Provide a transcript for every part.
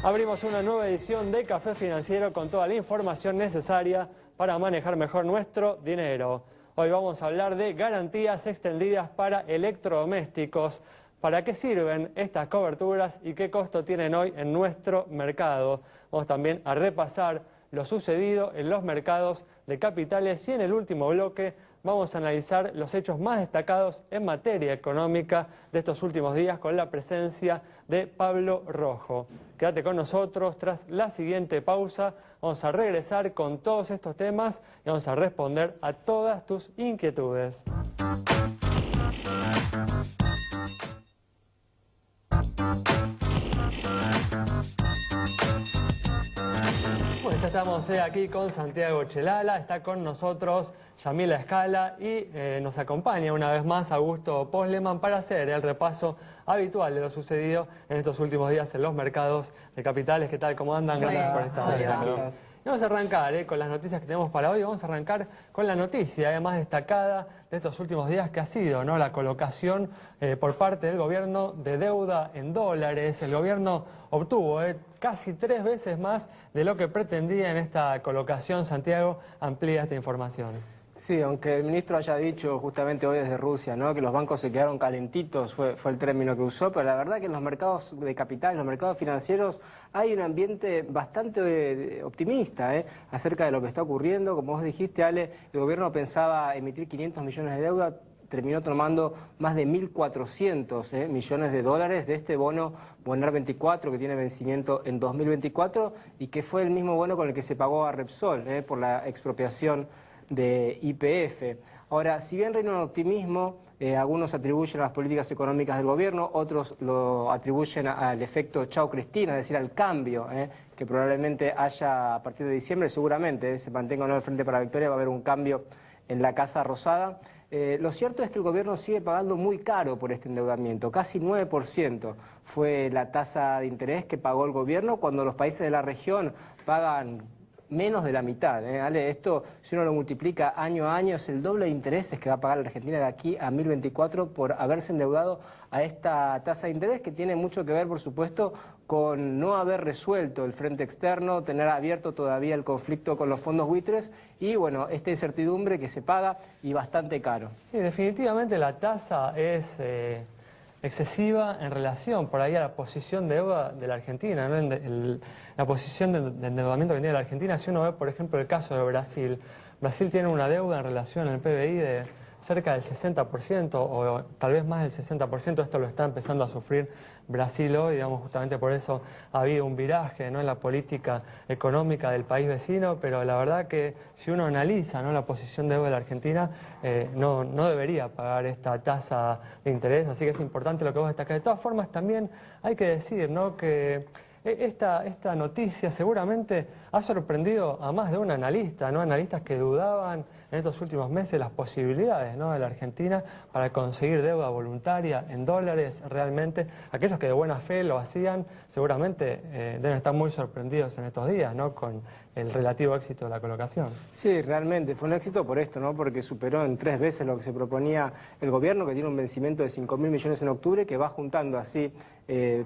Abrimos una nueva edición de Café Financiero con toda la información necesaria para manejar mejor nuestro dinero. Hoy vamos a hablar de garantías extendidas para electrodomésticos. ¿Para qué sirven estas coberturas y qué costo tienen hoy en nuestro mercado? Vamos también a repasar lo sucedido en los mercados de capitales y en el último bloque vamos a analizar los hechos más destacados en materia económica de estos últimos días con la presencia de Pablo Rojo. Quédate con nosotros, tras la siguiente pausa vamos a regresar con todos estos temas y vamos a responder a todas tus inquietudes. Bueno, ya estamos aquí con Santiago Chelala, está con nosotros Yamila Escala y nos acompaña una vez más Augusto Posleman para hacer el repaso habitual de lo sucedido en estos últimos días en los mercados de capitales. ¿Qué tal? ¿Cómo andan? Gracias por estar aquí. Vamos a arrancar con las noticias que tenemos para hoy. Vamos a arrancar con la noticia más destacada de estos últimos días que ha sido la colocación por parte del gobierno de deuda en dólares. El gobierno obtuvo casi 3 veces más de lo que pretendía en esta colocación. Santiago, amplía esta información. Sí, aunque el ministro haya dicho justamente hoy desde Rusia, que los bancos se quedaron calentitos, fue el término que usó, pero la verdad que en los mercados de capitales, los mercados financieros, hay un ambiente bastante optimista acerca de lo que está ocurriendo. Como vos dijiste, Ale, el gobierno pensaba emitir 500 millones de deuda, terminó tomando más de 1.400 millones de dólares de este bono Bonar 24 que tiene vencimiento en 2024 y que fue el mismo bono con el que se pagó a Repsol por la expropiación de YPF. Ahora, si bien reina un optimismo, algunos atribuyen a las políticas económicas del gobierno, otros lo atribuyen al efecto Chao Cristina, es decir, al cambio que probablemente haya a partir de diciembre, seguramente se mantenga o no el Frente para la Victoria, va a haber un cambio en la Casa Rosada. Lo cierto es que el gobierno sigue pagando muy caro por este endeudamiento, casi 9% fue la tasa de interés que pagó el gobierno cuando los países de la región pagan menos de la mitad. Ale, esto, si uno lo multiplica año a año, es el doble de intereses que va a pagar la Argentina de aquí a 2024 por haberse endeudado a esta tasa de interés, que tiene mucho que ver, por supuesto, con no haber resuelto el frente externo, tener abierto todavía el conflicto con los fondos buitres y, bueno, esta incertidumbre que se paga y bastante caro. Sí, definitivamente la tasa es excesiva en relación por ahí a la posición de deuda de la Argentina, la posición de endeudamiento que tiene la Argentina. Si uno ve, por ejemplo, el caso de Brasil, Brasil tiene una deuda en relación al PBI de cerca del 60% o tal vez más del 60%. Esto lo está empezando a sufrir Brasil hoy, digamos, justamente por eso ha habido un viraje en la política económica del país vecino, pero la verdad que si uno analiza la posición de deuda de la Argentina, no debería pagar esta tasa de interés, así que es importante lo que vos destacás. De todas formas, también hay que decir que esta noticia seguramente ha sorprendido a más de un analista, analistas que dudaban en estos últimos meses las posibilidades de la Argentina para conseguir deuda voluntaria en dólares. Realmente aquellos que de buena fe lo hacían seguramente deben estar muy sorprendidos en estos días con el relativo éxito de la colocación. Sí, realmente fue un éxito por esto, porque superó en 3 veces lo que se proponía el gobierno, que tiene un vencimiento de 5.000 millones en octubre, que va juntando así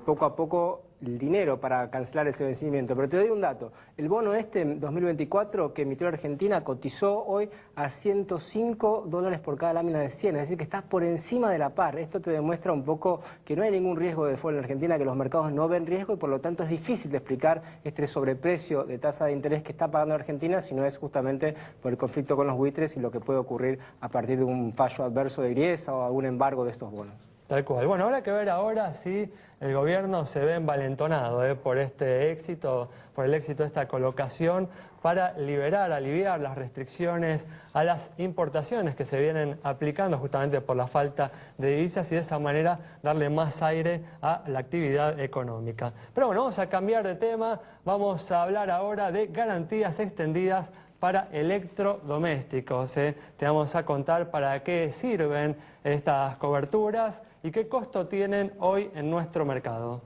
poco a poco el dinero para cancelar ese vencimiento. Pero te doy un dato, el bono en 2024 que emitió la Argentina cotizó hoy a $105 por cada lámina de 100, es decir, que está por encima de la par. Esto te demuestra un poco que no hay ningún riesgo de default en Argentina, que los mercados no ven riesgo y por lo tanto es difícil de explicar este sobreprecio de tasa de interés que está pagando Argentina, si no es justamente por el conflicto con los buitres y lo que puede ocurrir a partir de un fallo adverso de Griesa o algún embargo de estos bonos. Tal cual. Bueno, habrá que ver ahora si el gobierno se ve envalentonado por este éxito, por el éxito de esta colocación, para aliviar las restricciones a las importaciones que se vienen aplicando justamente por la falta de divisas y de esa manera darle más aire a la actividad económica. Pero bueno, vamos a cambiar de tema, vamos a hablar ahora de garantías extendidas para electrodomésticos. Te vamos a contar para qué sirven estas coberturas y qué costo tienen hoy en nuestro mercado.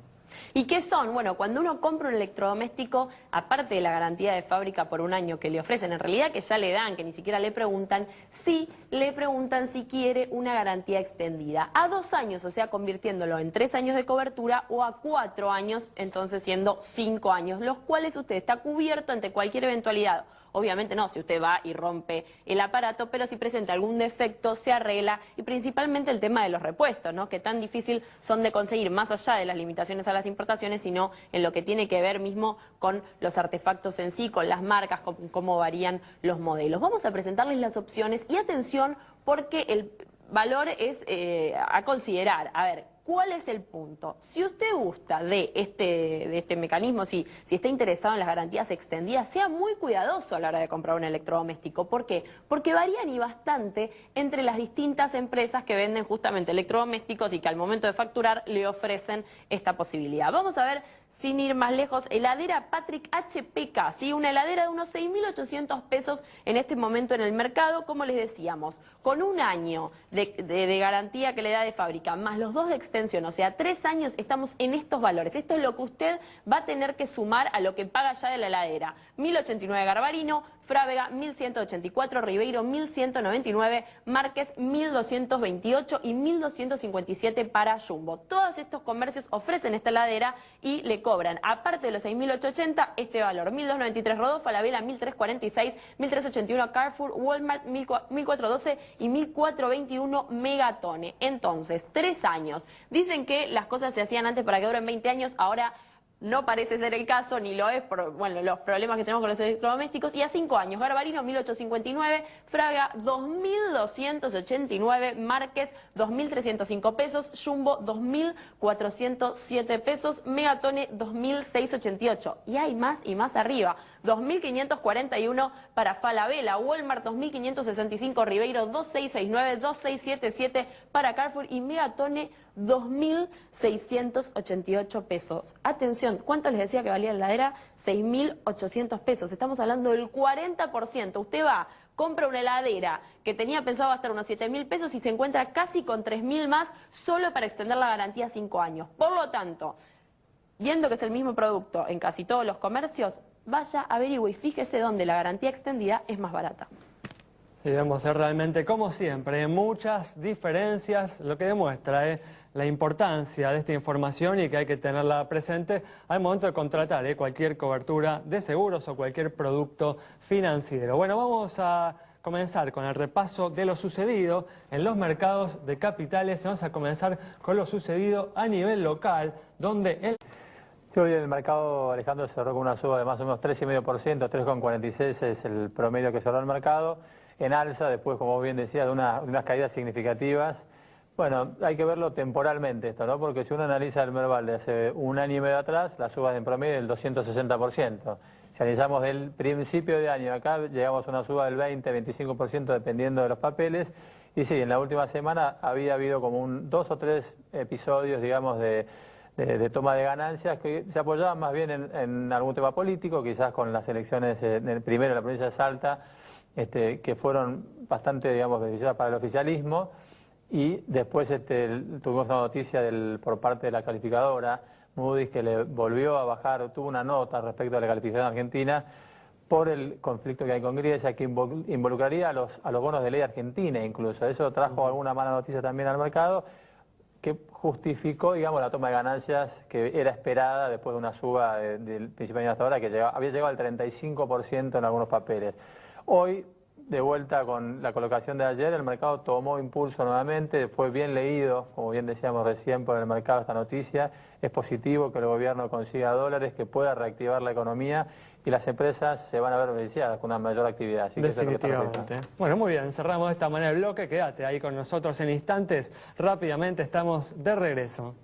¿Y qué son? Bueno, cuando uno compra un electrodoméstico, aparte de la garantía de fábrica por un año que le ofrecen, en realidad que ya le dan, que ni siquiera le preguntan, sí le preguntan si quiere una garantía extendida. A 2 años, o sea, convirtiéndolo en 3 años de cobertura, o a 4 años, entonces siendo 5 años, los cuales usted está cubierto ante cualquier eventualidad. Obviamente no, si usted va y rompe el aparato, pero si presenta algún defecto, se arregla, y principalmente el tema de los repuestos, ¿no? Que tan difícil son de conseguir, más allá de las limitaciones a las importaciones, sino en lo que tiene que ver mismo con los artefactos en sí, con las marcas, con cómo varían los modelos. Vamos a presentarles las opciones y atención porque el valor es a considerar. A ver, ¿cuál es el punto? Si usted gusta de este mecanismo, si está interesado en las garantías extendidas, sea muy cuidadoso a la hora de comprar un electrodoméstico. ¿Por qué? Porque varían y bastante entre las distintas empresas que venden justamente electrodomésticos y que al momento de facturar le ofrecen esta posibilidad. Vamos a ver, sin ir más lejos, heladera Patrick HPK, ¿sí? Una heladera de unos 6.800 pesos en este momento en el mercado, como les decíamos, con un año de garantía que le da de fábrica, más los 2 de extensión, o sea, 3 años, estamos en estos valores. Esto es lo que usted va a tener que sumar a lo que paga ya de la heladera. 1.089 Garbarino, Frávega 1.184, Ribeiro 1.199, Márquez 1.228 y 1.257 para Jumbo. Todos estos comercios ofrecen esta heladera y le cobran, aparte de los 6.880, este valor. 1.293 Rodolfo, Falabella 1.346, 1.381 Carrefour, Walmart 1.412 y 1.421 Megatone. Entonces, 3 años. Dicen que las cosas se hacían antes para que duren 20 años, ahora no parece ser el caso, ni lo es por los problemas que tenemos con los electrodomésticos. Y a 5 años, Garbarino 1.859, Fraga 2.289, Márquez 2.305 pesos, Jumbo 2.407 pesos, Megatone 2.688. Y hay más y más arriba. 2.541 para Falabella, Walmart 2.565, Ribeiro 2.669, 2.677 para Carrefour y Megatone 2.688 pesos. Atención, ¿cuánto les decía que valía la heladera? 6.800 pesos. Estamos hablando del 40%. Usted va, compra una heladera que tenía pensado gastar unos 7.000 pesos y se encuentra casi con 3.000 más solo para extender la garantía a 5 años. Por lo tanto, viendo que es el mismo producto en casi todos los comercios, vaya, averigüe y fíjese dónde la garantía extendida es más barata. Sí, vemos realmente, como siempre, muchas diferencias, lo que demuestra la importancia de esta información y que hay que tenerla presente al momento de contratar cualquier cobertura de seguros o cualquier producto financiero. Bueno, vamos a comenzar con el repaso de lo sucedido en los mercados de capitales y vamos a comenzar con lo sucedido a nivel local, donde Sí, hoy el mercado, Alejandro, cerró con una suba de más o menos 3,5%, 3,46 es el promedio que cerró el mercado, en alza, después, como bien decía, de unas caídas significativas. Bueno, hay que verlo temporalmente esto, ¿no? Porque si uno analiza el Merval de hace 1 año y medio atrás, la suba en promedio del 260%. Si analizamos del principio de año acá, llegamos a una suba del 20-25% dependiendo de los papeles. Y sí, en la última semana había habido como 2 o 3 episodios, digamos, de toma de ganancias que se apoyaban más bien en algún tema político, quizás con las elecciones primero en la provincia de Salta, que fueron bastante, digamos, beneficiosas para el oficialismo, y después tuvimos una noticia por parte de la calificadora Moody's que le volvió a bajar, tuvo una nota respecto a la calificación argentina por el conflicto que hay con Grecia, que involucraría a los bonos de ley argentina incluso. Eso trajo alguna mala noticia también al mercado, que justificó, digamos, la toma de ganancias que era esperada después de una suba del principio de año hasta ahora, que había llegado al 35% en algunos papeles. Hoy, de vuelta con la colocación de ayer, el mercado tomó impulso nuevamente, fue bien leído, como bien decíamos recién, por el mercado esta noticia. Es positivo que el gobierno consiga dólares, que pueda reactivar la economía y las empresas se van a ver beneficiadas con una mayor actividad. Así que definitivamente. Bueno, muy bien, cerramos de esta manera el bloque. Quédate ahí con nosotros en instantes. Rápidamente estamos de regreso.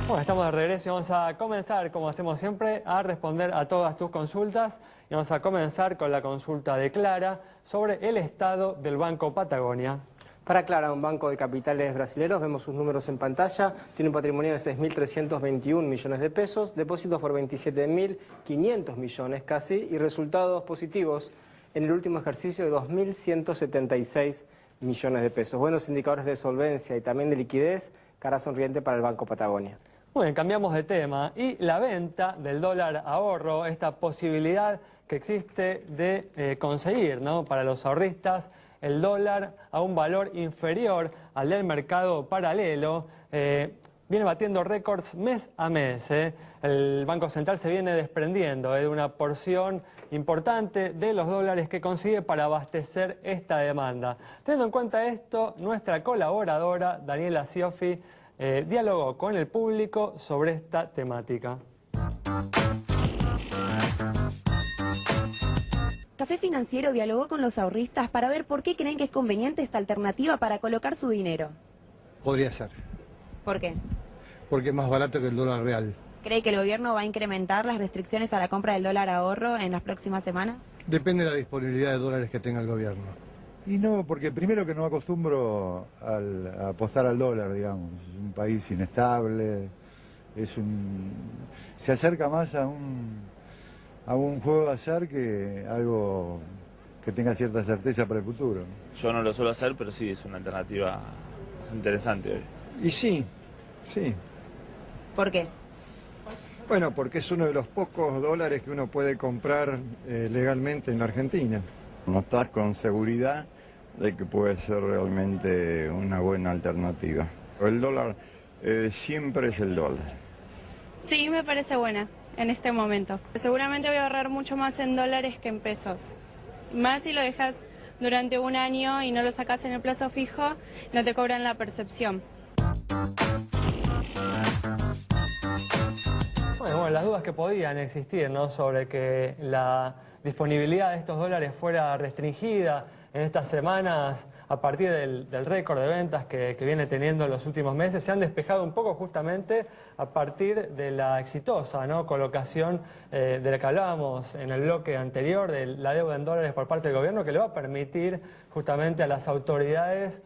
Bueno, estamos de regreso y vamos a comenzar, como hacemos siempre, a responder a todas tus consultas. Y vamos a comenzar con la consulta de Clara sobre el estado del Banco Patagonia. Para Clara, un banco de capitales brasileños, vemos sus números en pantalla, tiene un patrimonio de 6.321 millones de pesos, depósitos por 27.500 millones casi, y resultados positivos en el último ejercicio de 2.176 millones de pesos. Buenos indicadores de solvencia y también de liquidez, cara sonriente para el Banco Patagonia. Muy bien, cambiamos de tema. Y la venta del dólar ahorro, esta posibilidad que existe de conseguir, ¿no?, para los ahorristas el dólar a un valor inferior al del mercado paralelo, viene batiendo récords mes a mes. El Banco Central se viene desprendiendo de una porción importante de los dólares que consigue para abastecer esta demanda. Teniendo en cuenta esto, nuestra colaboradora Daniela Scioffi dialogó con el público sobre esta temática. Café Financiero dialogó con los ahorristas para ver por qué creen que es conveniente esta alternativa para colocar su dinero. Podría ser, ¿Por qué? porque es más barato que el dólar real. ¿Cree que el gobierno va a incrementar las restricciones a la compra del dólar ahorro en las próximas semanas? Depende de la disponibilidad de dólares que tenga el gobierno. Y no, porque primero que no acostumbro a apostar al dólar, digamos. Es un país inestable, se acerca más a un juego de azar que algo que tenga cierta certeza para el futuro. Yo no lo suelo hacer, pero sí, es una alternativa interesante hoy. Y sí. ¿Por qué? Bueno, porque es uno de los pocos dólares que uno puede comprar legalmente en la Argentina. No estás con seguridad de que puede ser realmente una buena alternativa. El dólar siempre es el dólar. Sí, me parece buena en este momento. Seguramente voy a ahorrar mucho más en dólares que en pesos. Más si lo dejas durante un año y no lo sacas en el plazo fijo, no te cobran la percepción. Bueno, las dudas que podían existir, ¿no?, sobre que la disponibilidad de estos dólares fuera restringida en estas semanas a partir del récord de ventas que viene teniendo en los últimos meses, se han despejado un poco justamente a partir de la exitosa, ¿no?, colocación de la que hablábamos en el bloque anterior, de la deuda en dólares por parte del gobierno, que le va a permitir justamente a las autoridades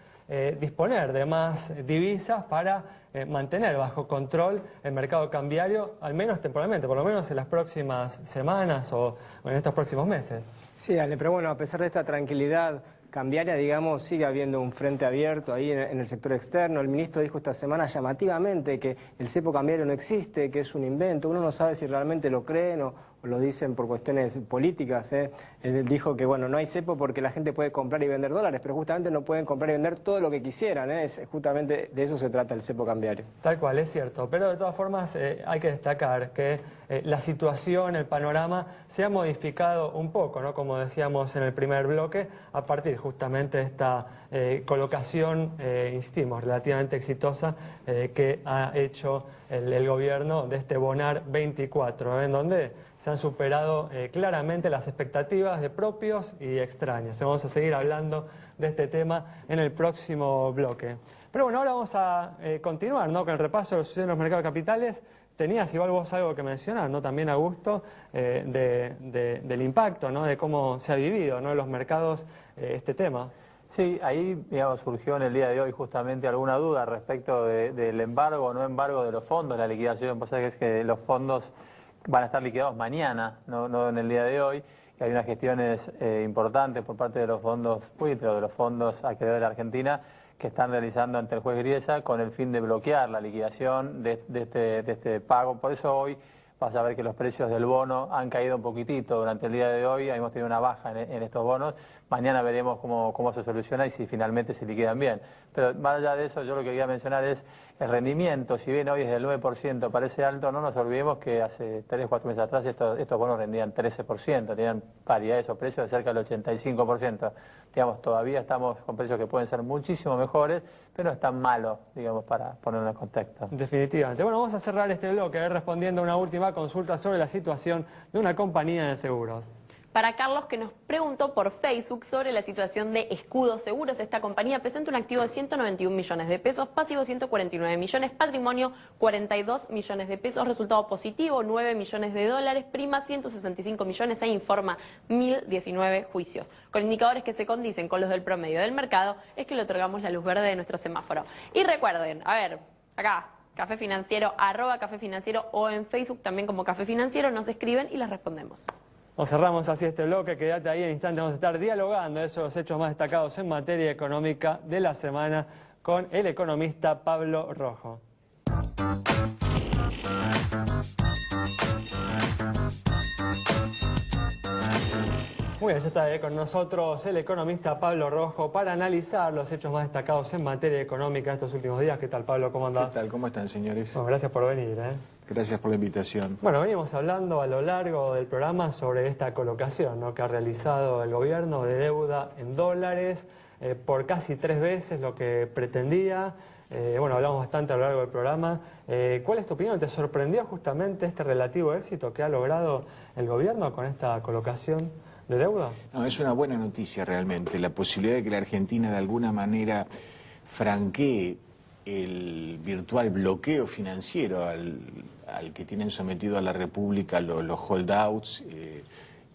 disponer de más divisas para mantener bajo control el mercado cambiario, al menos temporalmente, por lo menos en las próximas semanas o en estos próximos meses. Sí, Ale, pero bueno, a pesar de esta tranquilidad cambiaria, digamos, sigue habiendo un frente abierto ahí en el sector externo. El ministro dijo esta semana llamativamente que el cepo cambiario no existe, que es un invento. Uno no sabe si realmente lo creen o lo dicen por cuestiones políticas. Él dijo que, bueno, no hay cepo porque la gente puede comprar y vender dólares, pero justamente no pueden comprar y vender todo lo que quisieran. Justamente de eso se trata el cepo cambiario. Tal cual, es cierto. Pero de todas formas hay que destacar que la situación, el panorama, se ha modificado un poco, ¿no?, como decíamos en el primer bloque, a partir justamente de esta colocación, insistimos, relativamente exitosa que ha hecho el gobierno de este Bonar 24, en donde se han superado claramente las expectativas de propios y extraños. Vamos a seguir hablando de este tema en el próximo bloque. Pero bueno, ahora vamos a continuar, ¿no?, con el repaso de lo que sucede en los mercados de capitales. Tenías igual vos algo que mencionar, ¿no?, también, Augusto, del impacto, ¿no?, de cómo se ha vivido, ¿no?, en los mercados este tema. Sí, ahí, digamos, surgió en el día de hoy justamente alguna duda respecto del embargo o no embargo de los fondos, la liquidación. Vos sabés que los fondos van a estar liquidados mañana, no en el día de hoy, y hay unas gestiones importantes por parte de los fondos buitre o de los fondos acreedores de la Argentina que están realizando ante el juez Griesa con el fin de bloquear la liquidación de este pago. Por eso hoy vas a ver que los precios del bono han caído un poquitito durante el día de hoy, hemos tenido una baja en estos bonos. Mañana veremos cómo se soluciona y si finalmente se liquidan bien. Pero más allá de eso, yo lo que quería mencionar es el rendimiento. Si bien hoy es del 9%, parece alto, no nos olvidemos que hace 3 o 4 meses atrás estos bonos rendían 13%, tenían paridades o precios de cerca del 85%. Digamos, todavía estamos con precios que pueden ser muchísimo mejores, pero no es tan malo, digamos, para ponerlo en contexto. Definitivamente. Bueno, vamos a cerrar este bloque respondiendo a una última consulta sobre la situación de una compañía de seguros. Para Carlos, que nos preguntó por Facebook sobre la situación de Escudo Seguros. Esta compañía presenta un activo de 191 millones de pesos, pasivo 149 millones, patrimonio 42 millones de pesos, resultado positivo 9 millones de dólares, prima 165 millones e informa 1019 juicios. Con indicadores que se condicen con los del promedio del mercado, es que le otorgamos la luz verde de nuestro semáforo. Y recuerden, a ver, acá, Café Financiero, @Café Financiero, o en Facebook también como Café Financiero, nos escriben y les respondemos. Nos cerramos así este bloque, quédate ahí en instante, vamos a estar dialogando esos los hechos más destacados en materia económica de la semana con el economista Pablo Rojo. Muy bien, ya está con nosotros el economista Pablo Rojo para analizar los hechos más destacados en materia económica estos últimos días. ¿Qué tal, Pablo? ¿Cómo andás? ¿Qué tal? ¿Cómo están, señores? Bueno, gracias por venir. Gracias por la invitación. Bueno, venimos hablando a lo largo del programa sobre esta colocación, ¿no?, que ha realizado el gobierno de deuda en dólares por casi 3 veces lo que pretendía. Bueno, hablamos bastante a lo largo del programa. ¿Cuál es tu opinión? ¿Te sorprendió justamente este relativo éxito que ha logrado el gobierno con esta colocación de deuda? No, es una buena noticia realmente. La posibilidad de que la Argentina de alguna manera franquee el virtual bloqueo financiero al que tienen sometido a la República los holdouts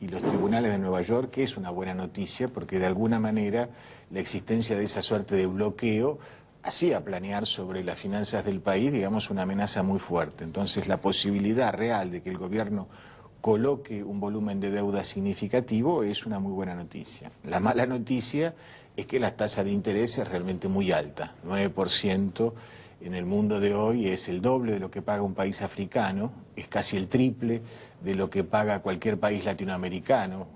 y los tribunales de Nueva York, que es una buena noticia porque de alguna manera la existencia de esa suerte de bloqueo hacía planear sobre las finanzas del país, digamos, una amenaza muy fuerte. Entonces la posibilidad real de que el gobierno coloque un volumen de deuda significativo es una muy buena noticia. La mala noticia es que la tasa de interés es realmente muy alta. 9% en el mundo de hoy es el doble de lo que paga un país africano, es casi el triple de lo que paga cualquier país latinoamericano,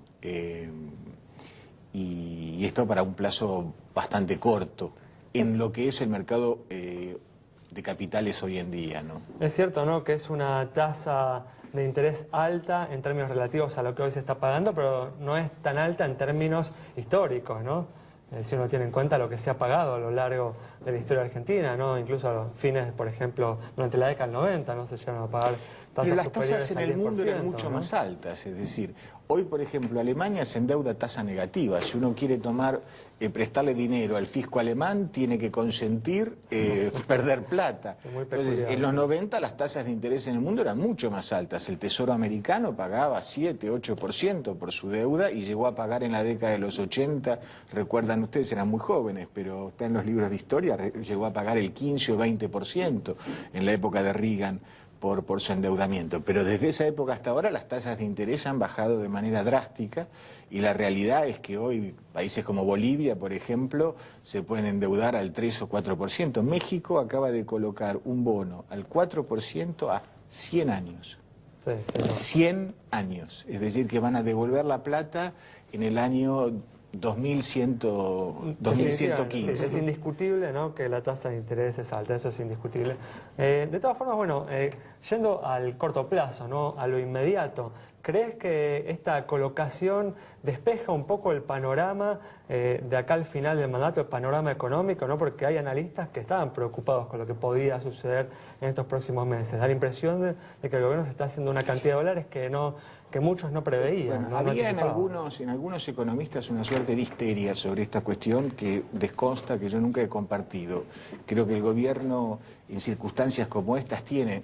y esto para un plazo bastante corto en lo que es el mercado de capitales hoy en día, ¿no? Es cierto, ¿no?, que es una tasa de interés alta en términos relativos a lo que hoy se está pagando, pero no es tan alta en términos históricos, ¿no? Si uno tiene en cuenta lo que se ha pagado a lo largo de la historia argentina, ¿no? Incluso a los fines, por ejemplo, durante la década del 90, ¿no?, se llegaron a pagar tasas superiores al 10%. Pero las tasas en el mundo eran mucho más altas, es decir, hoy, por ejemplo, Alemania se endeuda a tasa negativa. Si uno quiere prestarle dinero al fisco alemán, tiene que consentir perder plata. Entonces, en los 90 las tasas de interés en el mundo eran mucho más altas. El Tesoro americano pagaba 7, 8% por su deuda y llegó a pagar en la década de los 80, recuerdan ustedes, eran muy jóvenes, pero está en los libros de historia, llegó a pagar el 15 o 20% en la época de Reagan por su endeudamiento. Pero desde esa época hasta ahora las tasas de interés han bajado de manera drástica y la realidad es que hoy países como Bolivia, por ejemplo, se pueden endeudar al 3 o 4%. México acaba de colocar un bono al 4% a 100 años. Sí, sí, no. 100 años. Es decir, que van a devolver la plata en el año 2115. Sí, es indiscutible, ¿no?, que la tasa de interés es alta, eso es indiscutible. De todas formas, bueno, yendo al corto plazo, ¿no?, a lo inmediato, ¿crees que esta colocación despeja un poco el panorama de acá al final del mandato, el panorama económico, ¿no? Porque hay analistas que estaban preocupados con lo que podía suceder en estos próximos meses. Da la impresión de que el gobierno se está haciendo una cantidad de dólares que muchos no preveían. Bueno, había en algunos economistas una suerte de histeria sobre esta cuestión que desconsta, que yo nunca he compartido. Creo que el gobierno en circunstancias como estas tiene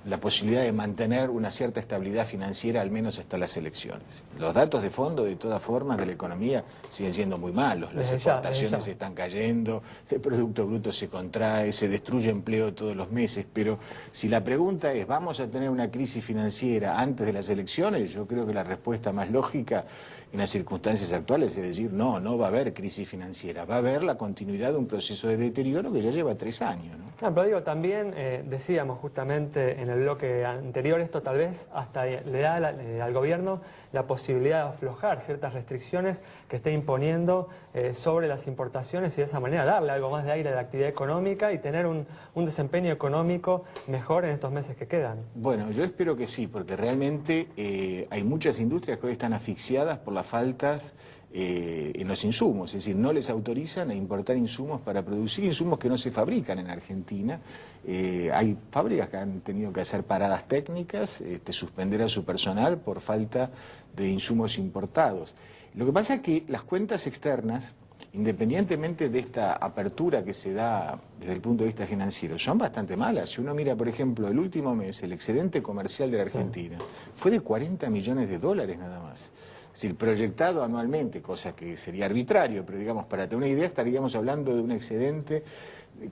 la posibilidad de mantener una cierta estabilidad financiera al menos hasta las elecciones. Los datos de fondo, de todas formas, de la economía siguen siendo muy malos. Las exportaciones están cayendo, el Producto Bruto se contrae, se destruye empleo todos los meses, pero si la pregunta es, ¿vamos a tener una crisis financiera antes de las elecciones? Yo creo que la respuesta más lógica en las circunstancias actuales es decir, no va a haber crisis financiera, va a haber la continuidad de un proceso de deterioro que ya lleva 3 años, ¿no? No, pero digo, también decíamos justamente en el bloque anterior, esto tal vez hasta le da al gobierno la posibilidad de aflojar ciertas restricciones que esté imponiendo sobre las importaciones y de esa manera darle algo más de aire a la actividad económica y tener un desempeño económico mejor en estos meses que quedan. Bueno, yo espero que sí, porque realmente hay muchas industrias que hoy están asfixiadas por las faltas en los insumos, es decir, no les autorizan a importar insumos para producir insumos que no se fabrican en Argentina. Hay fábricas que han tenido que hacer paradas técnicas, suspender a su personal por falta de insumos importados. Lo que pasa es que las cuentas externas, independientemente de esta apertura que se da desde el punto de vista financiero, son bastante malas. Si uno mira, por ejemplo, el último mes, el excedente comercial de la Argentina fue de 40 millones de dólares nada más. Es decir, proyectado anualmente, cosa que sería arbitrario, pero digamos, para tener una idea, estaríamos hablando de un excedente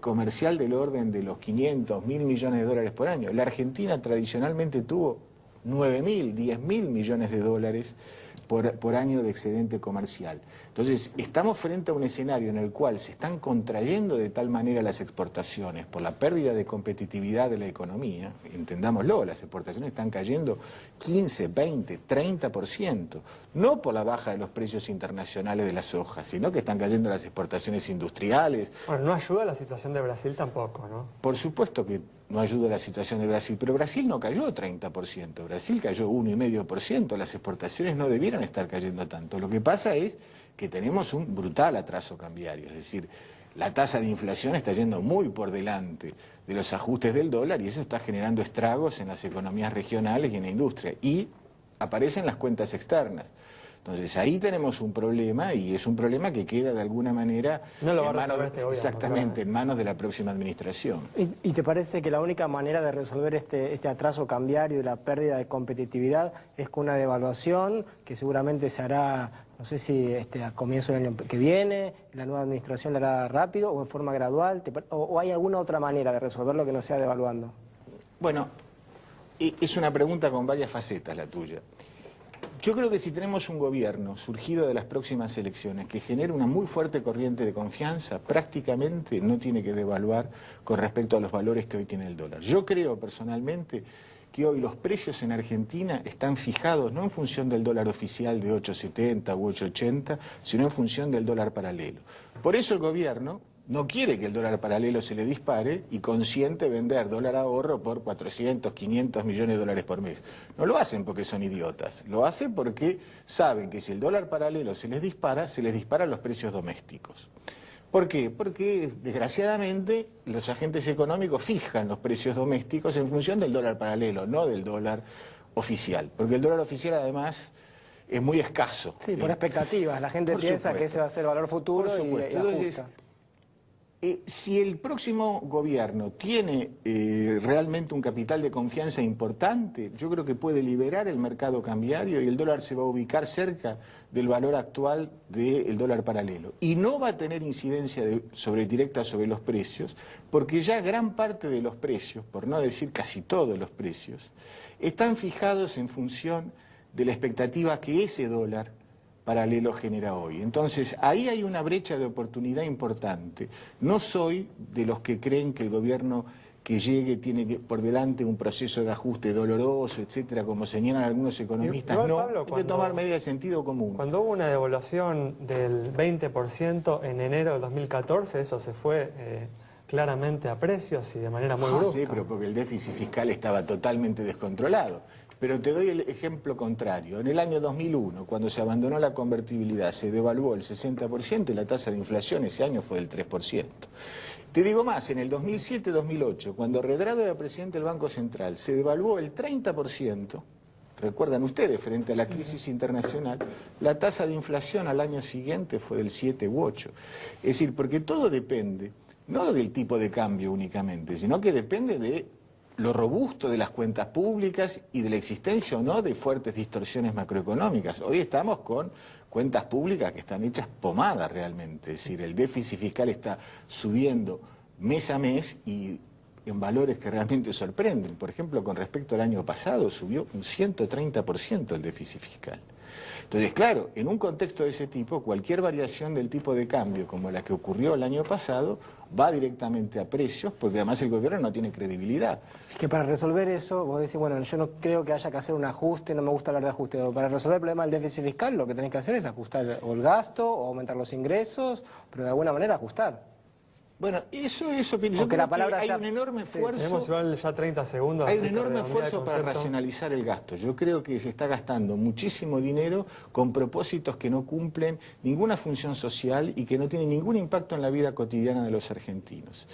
comercial del orden de los 500, 1.000 millones de dólares por año. La Argentina tradicionalmente tuvo 9.000, 10.000 millones de dólares por año de excedente comercial. Entonces, estamos frente a un escenario en el cual se están contrayendo de tal manera las exportaciones por la pérdida de competitividad de la economía. Entendámoslo, las exportaciones están cayendo 15, 20, 30%, no por la baja de los precios internacionales de la soja, sino que están cayendo las exportaciones industriales. Bueno, no ayuda la situación de Brasil tampoco, ¿no? Por supuesto que no ayuda la situación de Brasil, pero Brasil no cayó 30%, Brasil cayó 1,5%, las exportaciones no debieran estar cayendo tanto. Lo que pasa es que tenemos un brutal atraso cambiario, es decir, la tasa de inflación está yendo muy por delante de los ajustes del dólar y eso está generando estragos en las economías regionales y en la industria. Y aparecen las cuentas externas. Entonces ahí tenemos un problema y es un problema que queda de alguna manera en manos de la próxima administración. ¿Y te parece que la única manera de resolver este atraso cambiario y la pérdida de competitividad es con una devaluación que seguramente se hará, no sé si a comienzo del año que viene, la nueva administración la hará rápido o en forma gradual? ¿O hay alguna otra manera de resolverlo que no sea devaluando? Bueno, es una pregunta con varias facetas la tuya. Yo creo que si tenemos un gobierno surgido de las próximas elecciones que genere una muy fuerte corriente de confianza, prácticamente no tiene que devaluar con respecto a los valores que hoy tiene el dólar. Yo creo personalmente que hoy los precios en Argentina están fijados no en función del dólar oficial de 8,70 u 8,80, sino en función del dólar paralelo. Por eso el gobierno no quiere que el dólar paralelo se le dispare y consiente vender dólar ahorro por 400, 500 millones de dólares por mes. No lo hacen porque son idiotas, lo hacen porque saben que si el dólar paralelo se les disparan los precios domésticos. ¿Por qué? Porque desgraciadamente los agentes económicos fijan los precios domésticos en función del dólar paralelo, no del dólar oficial. Porque el dólar oficial además es muy escaso. Sí, por expectativas. La gente piensa que ese va a ser el valor futuro y ajusta. Si el próximo gobierno tiene realmente un capital de confianza importante, yo creo que puede liberar el mercado cambiario y el dólar se va a ubicar cerca del valor actual del dólar paralelo. Y no va a tener incidencia directa sobre los precios, porque ya gran parte de los precios, por no decir casi todos los precios, están fijados en función de la expectativa que ese dólar paralelo genera hoy. Entonces, ahí hay una brecha de oportunidad importante. No soy de los que creen que el gobierno que llegue tiene por delante un proceso de ajuste doloroso, etcétera, como señalan algunos economistas. Igual, no, Pablo, hay que tomar medidas de sentido común. Cuando hubo una devaluación del 20% en enero de 2014, eso se fue claramente a precios y de manera muy brusca. Sí, pero porque el déficit fiscal estaba totalmente descontrolado. Pero te doy el ejemplo contrario. En el año 2001, cuando se abandonó la convertibilidad, se devaluó el 60% y la tasa de inflación ese año fue del 3%. Te digo más, en el 2007-2008, cuando Redrado era presidente del Banco Central, se devaluó el 30%, recuerdan ustedes, frente a la crisis internacional, la tasa de inflación al año siguiente fue del 7 u 8. Es decir, porque todo depende, no del tipo de cambio únicamente, sino que depende de lo robusto de las cuentas públicas y de la existencia o no de fuertes distorsiones macroeconómicas. Hoy estamos con cuentas públicas que están hechas pomada realmente, es decir, el déficit fiscal está subiendo mes a mes y en valores que realmente sorprenden. Por ejemplo, con respecto al año pasado subió un 130% el déficit fiscal. Entonces, claro, en un contexto de ese tipo, cualquier variación del tipo de cambio como la que ocurrió el año pasado va directamente a precios, porque además el gobierno no tiene credibilidad. Es que para resolver eso, vos decís, bueno, yo no creo que haya que hacer un ajuste, no me gusta hablar de ajuste, pero para resolver el problema del déficit fiscal lo que tenés que hacer es ajustar o el gasto o aumentar los ingresos, pero de alguna manera ajustar. Bueno, eso yo creo que hay un enorme esfuerzo. Tenemos igual ya 30 segundos. Hay un enorme esfuerzo para racionalizar el gasto. Yo creo que se está gastando muchísimo dinero con propósitos que no cumplen ninguna función social y que no tienen ningún impacto en la vida cotidiana de los argentinos.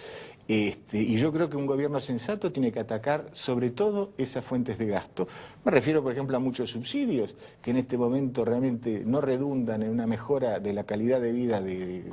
Y yo creo que un gobierno sensato tiene que atacar sobre todo esas fuentes de gasto. Me refiero, por ejemplo, a muchos subsidios que en este momento realmente no redundan en una mejora de la calidad de vida de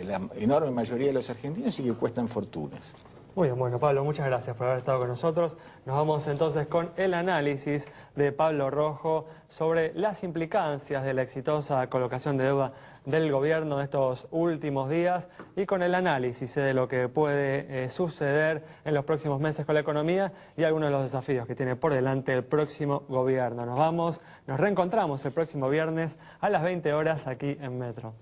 la enorme mayoría de los argentinos y que cuestan fortunas. Muy bien, bueno, Pablo, muchas gracias por haber estado con nosotros. Nos vamos entonces con el análisis de Pablo Rojo sobre las implicancias de la exitosa colocación de deuda del gobierno de estos últimos días y con el análisis de lo que puede suceder en los próximos meses con la economía y algunos de los desafíos que tiene por delante el próximo gobierno. Nos reencontramos el próximo viernes a las 20 horas aquí en Metro.